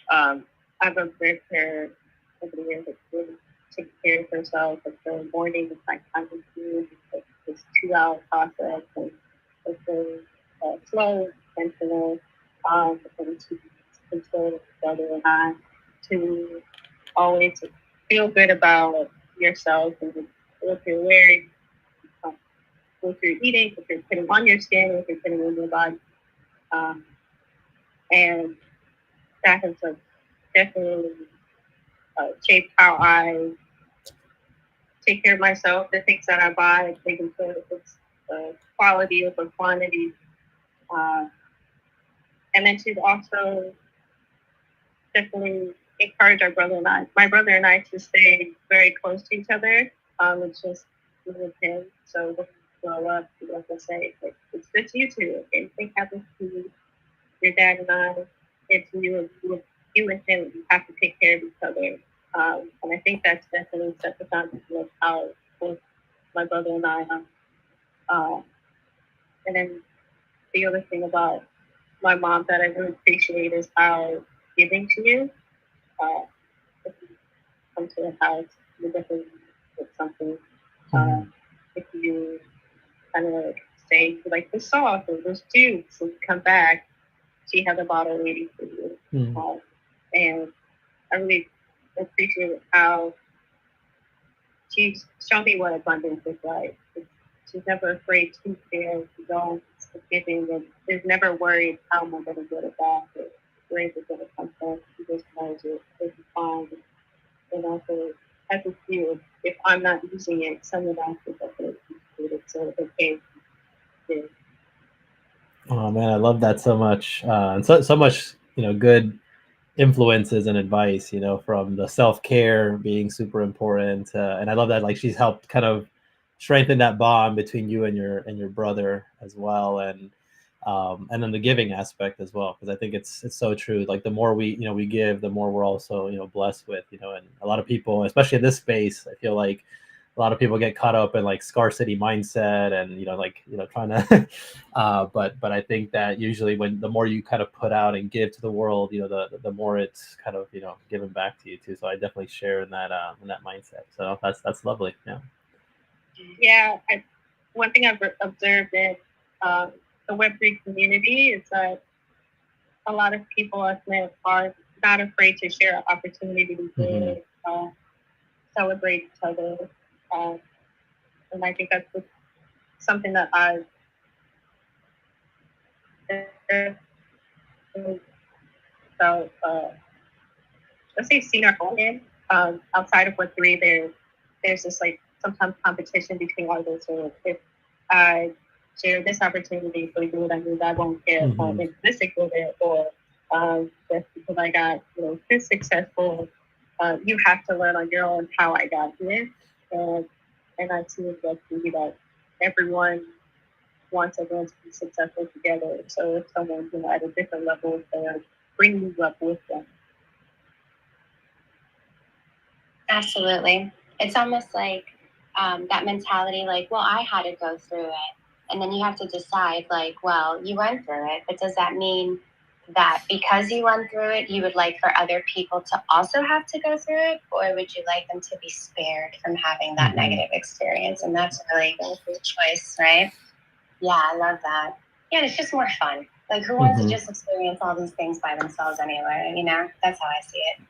I've observed her over the years, like really take care of herself. Like the morning, it's like time to do this 2 hour process, and it's very slow, intentional, and to control brother and I to always feel good about yourself and what you're wearing, um, what you're eating, what you're putting on your skin, what you're putting on your body. And that has definitely shaped how I take care of myself, the things that I buy, making sure that it's quality over quantity. Uh, and then to also definitely encourage my brother and I to stay very close to each other. It's just me and him. So grow up, you have to say, like, it's just you two. If anything happens to your dad and I, it's you and him. You have to take care of each other. And I think that's definitely set the foundation of how both my brother and I are. And then the other thing about my mom that I really appreciate is how giving to you. Uh, if you come to a house, you definitely get something. Mhm. If you kind of like say like the sauce or those juice and come back, she has a bottle waiting for you. Mhm. And I really appreciate how she's shown me what abundance is like. She's never afraid to share. She's always forgiving and is never worried how am I going to get it back or where is it going to come from. She just knows it'll be fine. And also, as a few, if I'm not using it, someone else is definitely appreciate it. So it's okay. Yeah. Oh man, I love that so much, and so much, good influences and advice, from the self-care being super important, and I love that like she's helped kind of strengthen that bond between you and your brother as well, and then the giving aspect as well, because I think it's so true. Like the more we give, the more we're also blessed with, and a lot of people, especially in this space, I feel like a lot of people get caught up in like scarcity mindset and like trying to but I think that usually when the more you kind of put out and give to the world, the more it's kind of given back to you too. So I definitely share in that mindset. So that's lovely. Yeah. Yeah. One thing I've observed in the Web3 community is that a lot of people I've met are not afraid to share an opportunity to Mm-hmm. celebrate each other. Um, and I think that's something that I've felt, let's say, seen or honed in. Outside of Web3, there's this like sometimes competition between artists. Or if I share this opportunity for you, that means I won't get Mm-hmm. implicit with it, or just because I got this successful, you have to learn on your own how I got here. And and I see it that that everyone wants everyone to be successful together. So if someone's at a different level, they're bringing you up with them. Absolutely. It's almost like that mentality, like, well, I had to go through it. And then you have to decide, like, well, you went through it, but does that mean that because you went through it, you would like for other people to also have to go through it? Or would you like them to be spared from having that negative experience? And that's really the choice, right? Yeah, I love that. Yeah, it's just more fun. Like, who wants to just experience all these things by themselves anyway? That's how I see it.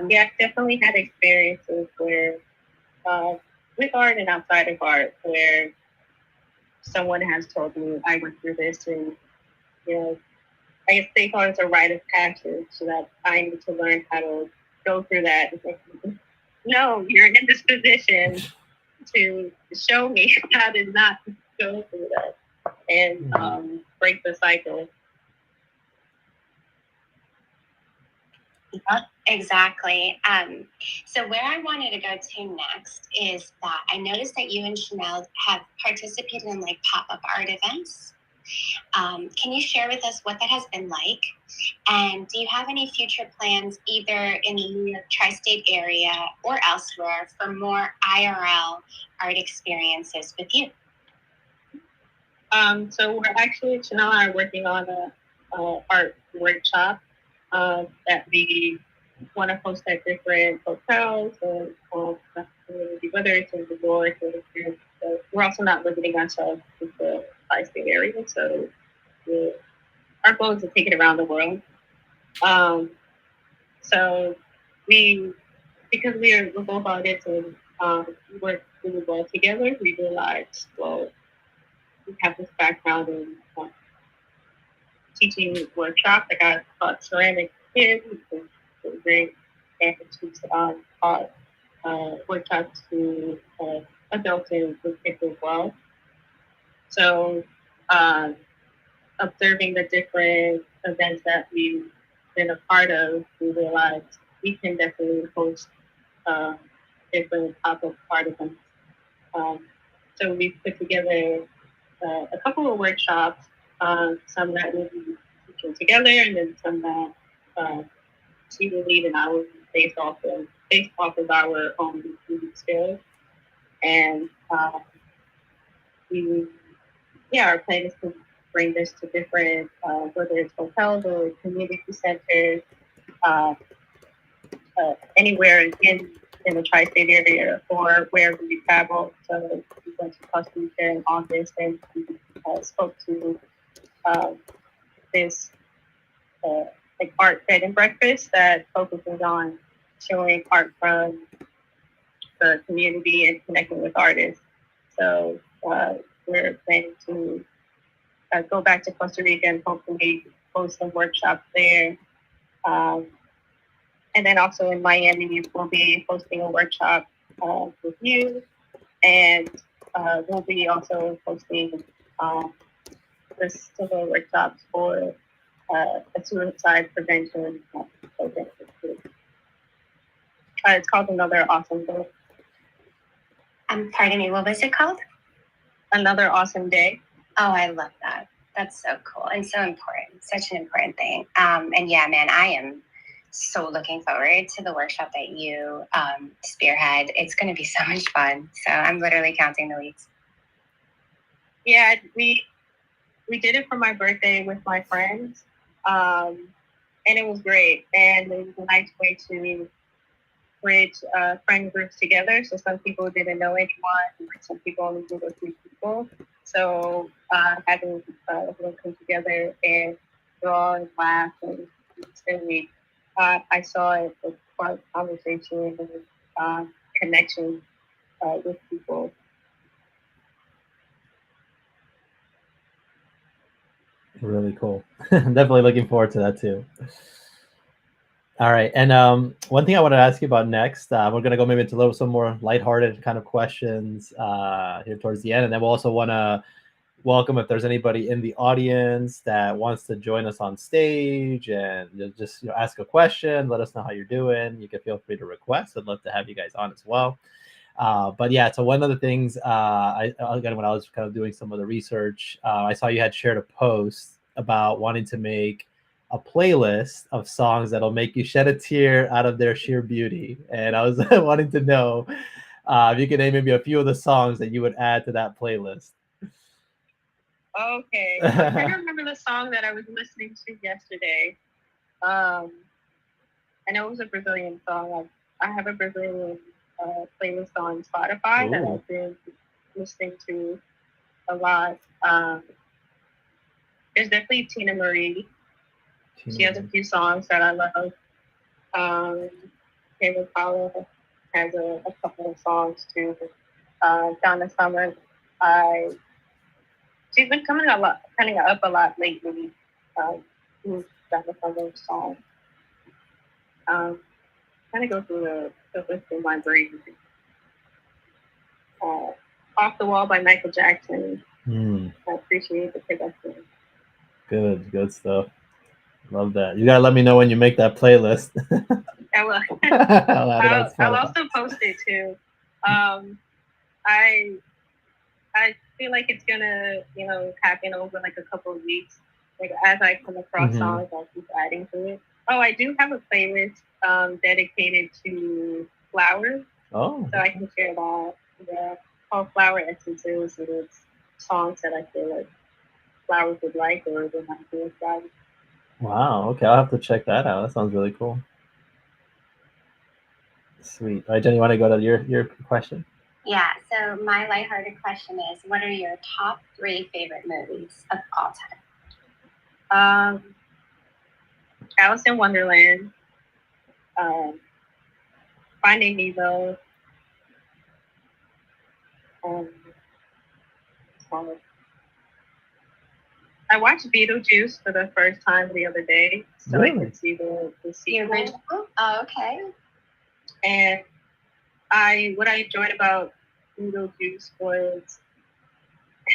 Yeah, I've definitely had experiences where, with art and outside of art, where someone has told me I went through this, and you know, I guess they call it a rite of passage, so that I need to learn how to go through that. No, you're in this position to show me how to not go through that and break the cycle. Exactly. So where I wanted to go to next is that I noticed that you and Chanel have participated in like pop-up art events. Can you share with us what that has been like? And do you have any future plans either in the New York tri-state area or elsewhere for more IRL art experiences with you? So we're actually, Chanel and I are working on a art workshop that we want to host at different hotels and whether it's in New York or here. So we're also not limiting ourselves to the tri-state area. So our goal is to take it around the world. So we, because we're both artists and we work really well together, we realized, well, we have this background in teaching workshops. I got taught ceramic kids, which was great, and teach taught workshops to adults and kids as well. So, uh, observing the different events that we've been a part of, we realized we can definitely host uh, different pop-up art events. Um, So we put together a couple of workshops, some that will be teaching together, and then some that she will lead and I will based off of our own music skills. And we yeah, our plan is to bring this to different whether it's hotels or community centers, uh, anywhere in the tri-state area or wherever we travel. So we went to Costa Rica in August and we spoke to um, this uh, like art bed and breakfast that focuses on showing art from the community and connecting with artists. So we're planning to go back to Costa Rica and hopefully host some workshops there. Um, and then also in Miami, we'll be hosting a workshop with you, and we'll be also hosting this similar workshops for a suicide prevention program. It's called Another Awesome Day. Pardon me, what was it called? Another Awesome Day. Oh, I love that. That's so cool and so important. Such an important thing. And yeah, man, I am so looking forward to the workshop that you spearhead. It's going to be so much fun. So I'm literally counting the weeks. Yeah, we did it for my birthday with my friends, and it was great. And it was a nice way to bridge friend groups together. So some people didn't know anyone, some people only knew a few people. So having everyone come together and draw and laugh and really, I saw it as part of conversation and connection with people. Really cool. Definitely looking forward to that too. All right, and one thing I want to ask you about next, we're going to go maybe into a little some more lighthearted kind of questions here towards the end, and then we'll also want to welcome if there's anybody in the audience that wants to join us on stage and just ask a question, let us know how you're doing. You can feel free to request. I'd love to have you guys on as well. But yeah, so one of the things again, when I was kind of doing some of the research, I saw you had shared a post about wanting to make a playlist of songs that'll make you shed a tear out of their sheer beauty. And I was wanting to know if you could name maybe a few of the songs that you would add to that playlist. Okay. I can't remember the song that I was listening to yesterday. I know it was a Brazilian song. I have a Brazilian playlist on Spotify that I've been listening to a lot. There's definitely Tina Marie. She has a few songs that I love. Taylor Paula has a couple of songs too. Donna Summer, she's been coming up a lot lately. Donna Summer's song. Kind of go through the list in my brain. Off the Wall by Michael Jackson. I appreciate the production. Good stuff. Love that. You gotta let me know when you make that playlist. I will. I'll also post it too. I feel like it's gonna happen over like a couple of weeks. Like as I come across songs, I'll keep adding to it. Oh, I do have a playlist dedicated to flowers. Oh, so I can share that. Yeah, called Flower Essences, and it's songs that I feel like flowers would like or they might be flowers. Wow. Okay, I'll have to check that out. That sounds really cool. Sweet. All right, Jenny, you want to go to your question? Yeah. So my lighthearted question is, what are your top 3 favorite movies of all time? Alice in Wonderland. Finding Nemo. I watched Beetlejuice for the first time the other day, so I could see the sequel. Oh, okay. And what I enjoyed about Beetlejuice was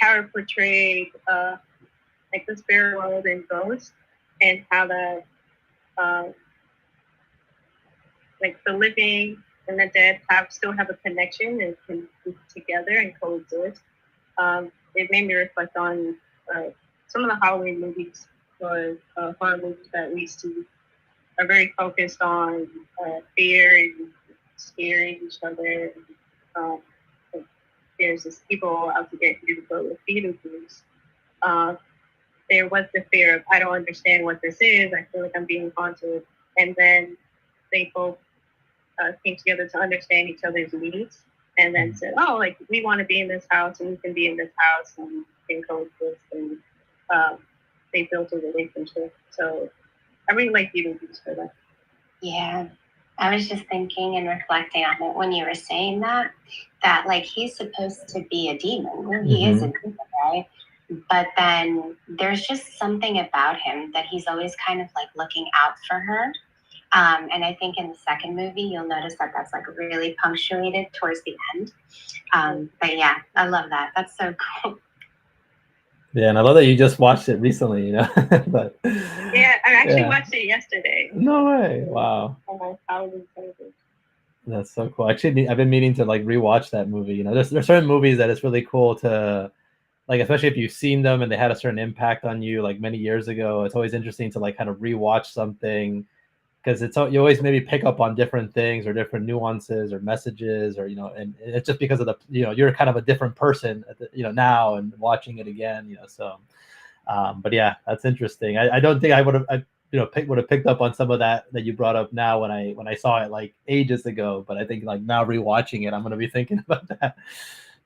how it portrayed like the spirit world and ghosts, and how that like the living and the dead still have a connection and can be together and coexist. It made me reflect on some of the Halloween movies or horror movies that we see are very focused on fear and scaring each other. Um, there's this people out to get you, but with Beetlejuice, uh, there was the fear of I don't understand what this is. I feel like I'm being haunted, and then they both came together to understand each other's needs, and then said, "Oh, like we want to be in this house, and we can be in this house, and can coexist." And um, they built a relationship. So I really like Beetlejuice for that. Yeah. I was just thinking and reflecting on it when you were saying that like he's supposed to be a demon. Well, he is a demon, right? But then there's just something about him that he's always kind of like looking out for her. And I think in the second movie, you'll notice that that's like really punctuated towards the end. But yeah, I love that. That's so cool. Yeah, and I love that you just watched it recently, you know. But yeah, I actually watched it yesterday. No way! Wow. That's so cool. Actually, I've been meaning to like rewatch that movie. You know, there's certain movies that it's really cool to like, especially if you've seen them and they had a certain impact on you like many years ago. It's always interesting to like kind of rewatch something because you always maybe pick up on different things or different nuances or messages or and it's just because of the you're kind of a different person now and watching it again so but yeah, that's interesting. I don't think I would have would have picked up on some of that you brought up now when I saw it like ages ago, but I think like now rewatching it I'm going to be thinking about that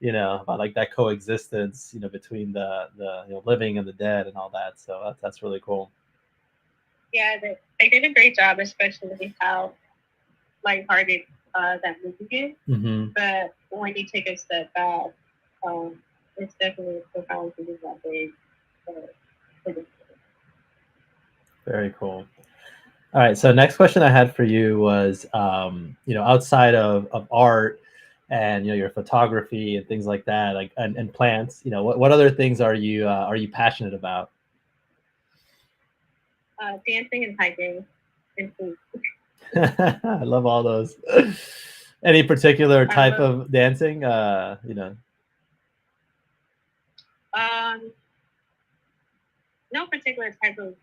about like that coexistence between the living and the dead and all that, so that's really cool. Yeah, they did a great job, especially how lighthearted that movie is. Mm-hmm. But when you take a step back, it's definitely a profound thing that they Very cool. All right, so next question I had for you was, outside of art and your photography and things like that, like and plants, what other things are you passionate about? Dancing and hiking and food. I love all those. Any particular type of dancing? No particular type of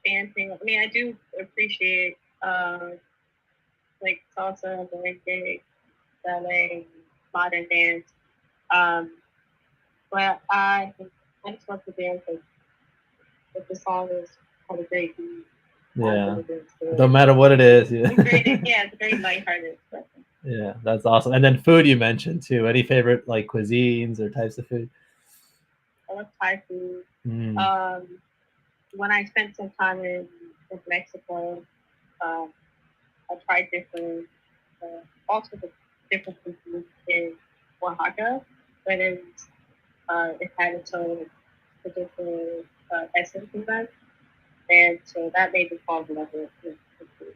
dancing. I mean, I do appreciate like salsa, merengue, ballet, modern dance. But I just love to dance if the song is kind of great. Yeah, no matter what it is. Yeah, it's very lighthearted. Yeah, that's awesome. And then food you mentioned too. Any favorite like cuisines or types of food? I love Thai food. When I spent some time in Mexico, I tried different, all sorts of different foods in Oaxaca, but it had its own particular essence in that, and so that made me fall in love with food.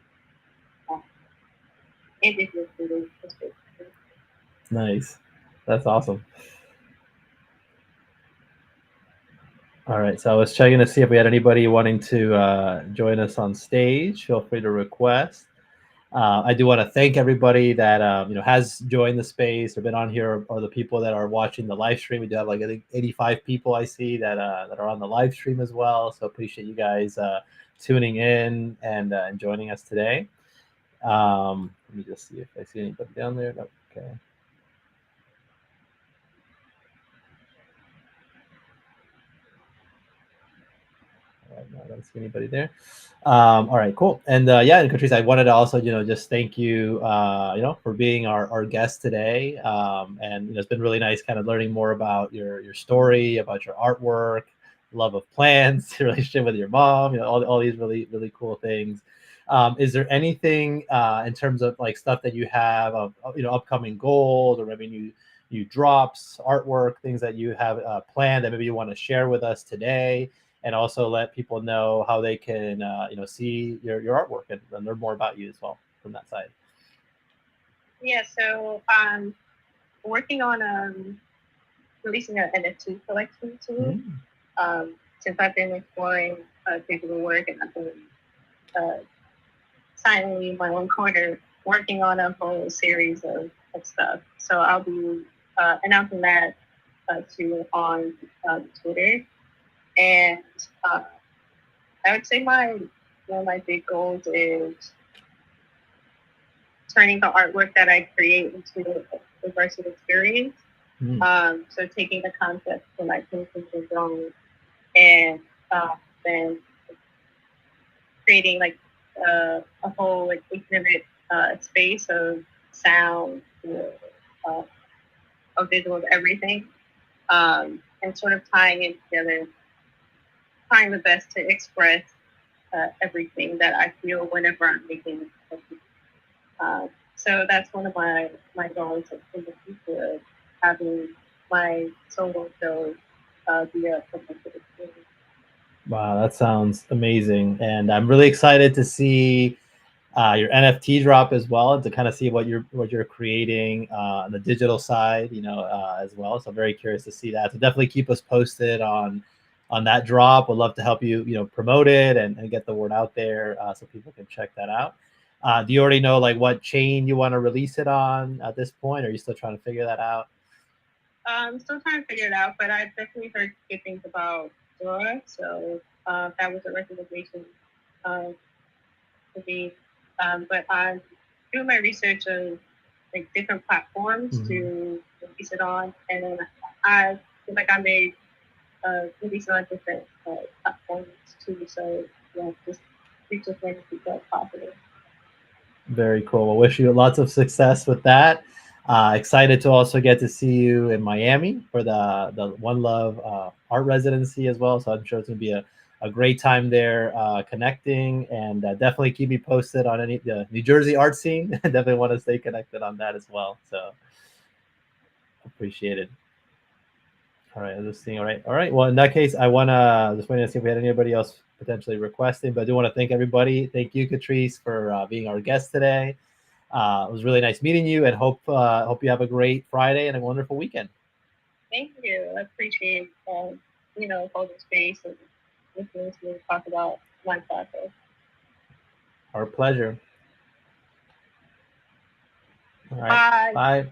Indigenous food. Nice, that's awesome. All right, so I was checking to see if we had anybody wanting to join us on stage. Feel free to request. I do want to thank everybody that has joined the space or been on here, or the people that are watching the live stream. We do have like I think 85 people I see that are on the live stream as well. So appreciate you guys tuning in and joining us today. Let me just see if I see anybody down there. Okay. I don't see anybody there. All right, cool. And and Catrice, I wanted to also, just thank you, for being our guest today. And it's been really nice kind of learning more about your story, about your artwork, love of plants, your relationship with your mom, all these really, really cool things. Is there anything in terms of like stuff that you have of upcoming goals or maybe new drops, artwork, things that you have planned that maybe you want to share with us today? And also let people know how they can, see your artwork and learn more about you as well from that side. Yeah, so working on releasing an NFT collection soon. Since I've been exploring digital work and I've been silently in my own corner working on a whole series of stuff. So I'll be announcing that to on Twitter. And I would say one of my big goals is turning the artwork that I create into a immersive experience. So taking the concept from my paintings and drawings and then creating like a whole like intimate space of sound, a visual of everything, and sort of tying it together, trying the best to express everything that I feel whenever I'm making something. So that's one of my goals in the future, of having my solo show be a performance experience. Wow, that sounds amazing, and I'm really excited to see your NFT drop as well, and to kind of see what you're creating on the digital side, as well. So I'm very curious to see that. So definitely keep us posted on that drop. We'd love to help you, promote it and get the word out there so people can check that out. Do you already know like what chain you want to release it on at this point? Or are you still trying to figure that out? I'm still trying to figure it out, but I've definitely heard good things about Dora, so that was a recommendation to me. But I'm doing my research on like different platforms to release it on, and then I feel like I may release it on different platforms too. So just reach as many people as possible. Very cool. Well, wish you lots of success with that. Excited to also get to see you in Miami for the One Love art residency as well. So I'm sure it's going to be a great time there connecting, and definitely keep me posted on the New Jersey art scene. Definitely want to stay connected on that as well. So appreciate it. All right, this thing. All right. Well, in that case, I want to just wait to see if we had anybody else potentially requesting, but I do want to thank everybody. Thank you, Catrice, for being our guest today. It was really nice meeting you, and hope you have a great Friday and a wonderful weekend. Thank you. I appreciate holding space and listening to me talk about my process. Our pleasure. All right. Bye. Bye.